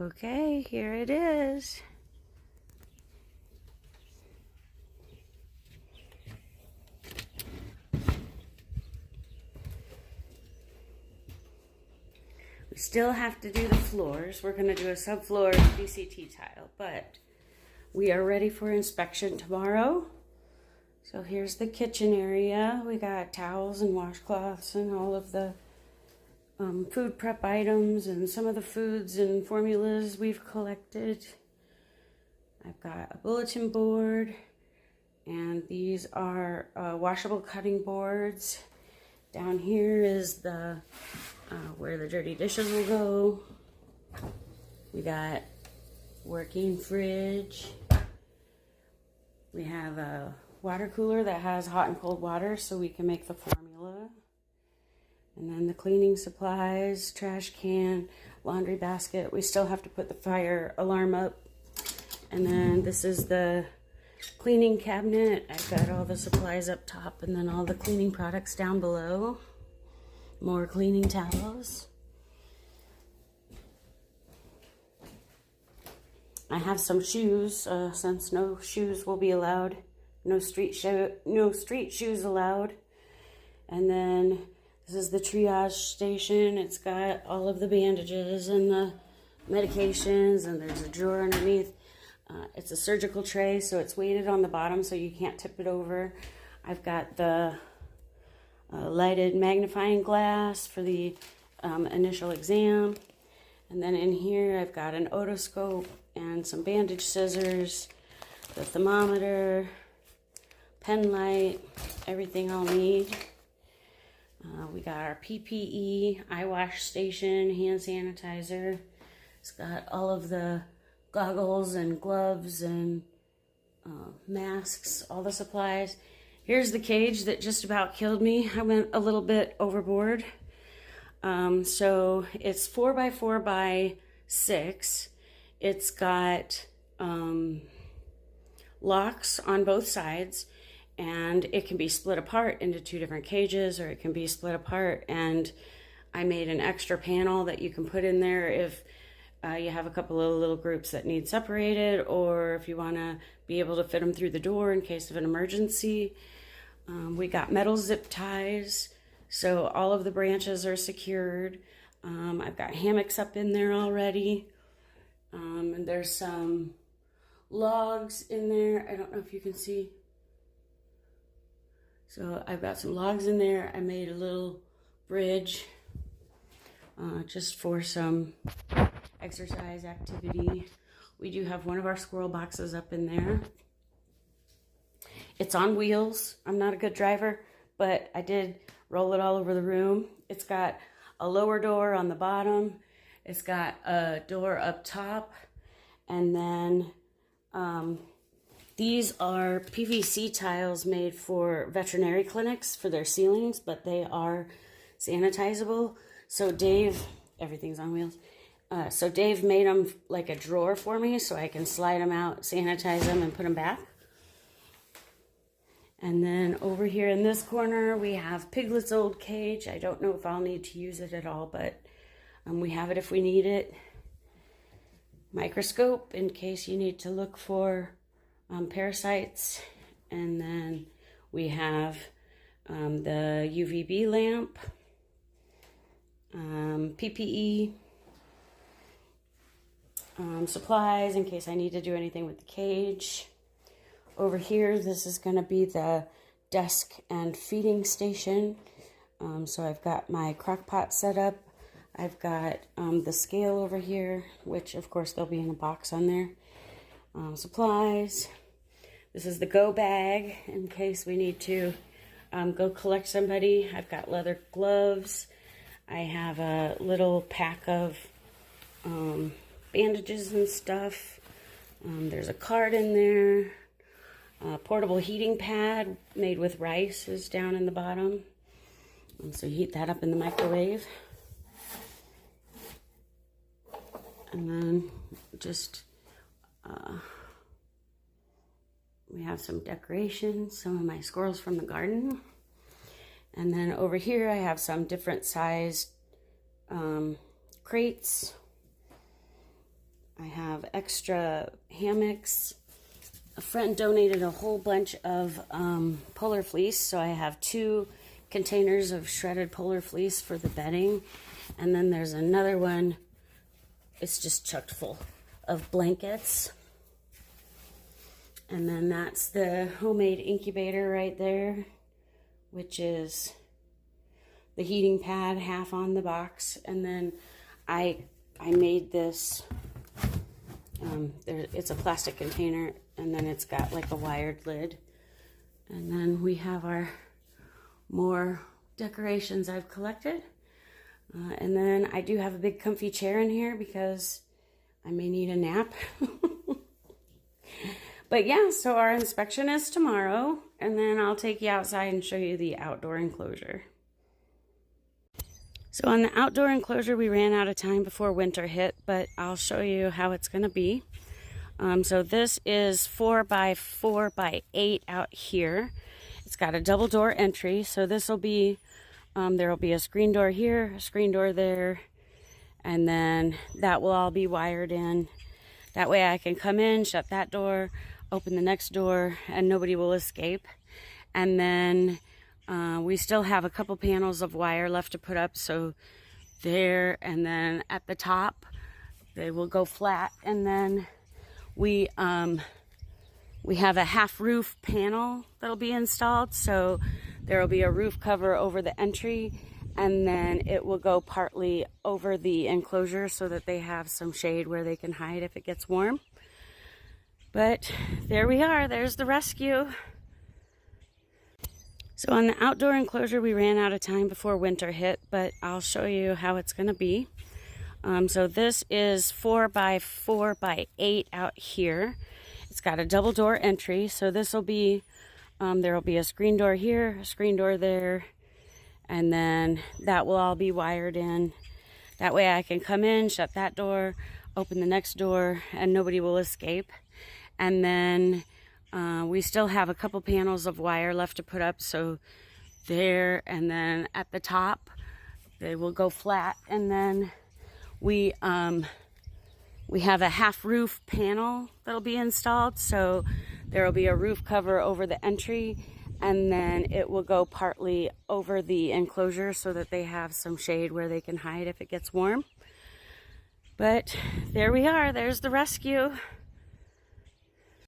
Okay, here it is. We still have to do the floors. We're going to do a subfloor VCT tile, but we are ready for inspection tomorrow. So here's the kitchen area. We got towels and washcloths and all of the food prep items and some of the foods and formulas we've collected. I've got a bulletin board, and these are washable cutting boards. Down here is the where the dirty dishes will go. We got working fridge. We have a water cooler that has hot and cold water so we can make the formula. And then the cleaning supplies, trash can, laundry basket. We still have to put the fire alarm up. And then this is the cleaning cabinet. I've got all the supplies up top and then all the cleaning products down below. More cleaning towels. I have some shoes, since no shoes will be allowed. No street shoes allowed. And then this is the triage station. It's got all of the bandages and the medications, and there's a drawer underneath. It's a surgical tray, so it's weighted on the bottom so you can't tip it over. I've got the lighted magnifying glass for the initial exam. And then in here I've got an otoscope and some bandage scissors, the thermometer, pen light, everything I'll need. We got our PPE, eye wash station, hand sanitizer. It's got all of the goggles and gloves and masks, all the supplies. Here's the cage that just about killed me. I went a little bit overboard. So it's 4x4x6. It's got locks on both sides, and it can be split apart into two different cages, or it can be split apart. And I made an extra panel that you can put in there if you have a couple of little groups that need separated, or if you want to be able to fit them through the door in case of an emergency. We got metal zip ties, so all of the branches are secured. I've got hammocks up in there already. And there's some logs in there. I don't know if you can see. So I've got some logs in there. I made a little bridge just for some exercise activity. We do have one of our squirrel boxes up in there. It's on wheels. I'm not a good driver, but I did roll it all over the room. It's got a lower door on the bottom. It's got a door up top. And then these are PVC tiles made for veterinary clinics for their ceilings, but they are sanitizable. So Dave, everything's on wheels. So Dave made them like a drawer for me so I can slide them out, sanitize them, and put them back. And then over here in this corner, we have Piglet's old cage. I don't know if I'll need to use it at all, but we have it if we need it. Microscope in case you need to look for parasites. And then we have the UVB lamp, PPE, supplies in case I need to do anything with the cage. Over here, this is going to be the desk and feeding station. So I've got my crock pot set up. I've got the scale over here, which of course they'll be in a box on there. Supplies. This is the go bag in case we need to go collect somebody. I've got leather gloves. I have a little pack of bandages and stuff. There's a card in there. A portable heating pad made with rice is down in the bottom. So you heat that up in the microwave. And then just, we have some decorations, some of my squirrels from the garden. And then over here I have some different sized crates. I have extra hammocks. A friend donated a whole bunch of polar fleece, so I have 2 containers of shredded polar fleece for the bedding. And then there's another one, it's just chocked full of blankets. And then that's the homemade incubator right there, which is the heating pad half on the box. And then I made this, it's a plastic container, and then it's got like a wired lid. And then we have our more decorations I've collected. And then I do have a big comfy chair in here because I may need a nap. But yeah, so our inspection is tomorrow, and then I'll take you outside and show you the outdoor enclosure. So on the outdoor enclosure, we ran out of time before winter hit, but I'll show you how it's going to be. So this is 4 by 4 by 8 out here. It's got a double door entry, so this will be, there will be a screen door here, a screen door there, and then that will all be wired in. That way I can come in, shut that door, open the next door, and nobody will escape. And then we still have a couple panels of wire left to put up, so there, and then at the top they will go flat. And then we have a half roof panel that'll be installed, so there will be a roof cover over the entry, and then it will go partly over the enclosure so that they have some shade where they can hide if it gets warm. But there we are, there's the rescue. So on the outdoor enclosure, we ran out of time before winter hit, but I'll show you how it's going to be. So this is 4 by 4 by 8 out here. It's got a double door entry, so this will be, there will be a screen door here, a screen door there, and then that will all be wired in. That way I can come in, shut that door, open the next door, and nobody will escape. And then we still have a couple panels of wire left to put up, so there, and then at the top they will go flat. And then we have a half roof panel that'll be installed, so there will be a roof cover over the entry, and then it will go partly over the enclosure so that they have some shade where they can hide if it gets warm. But there we are, there's the rescue.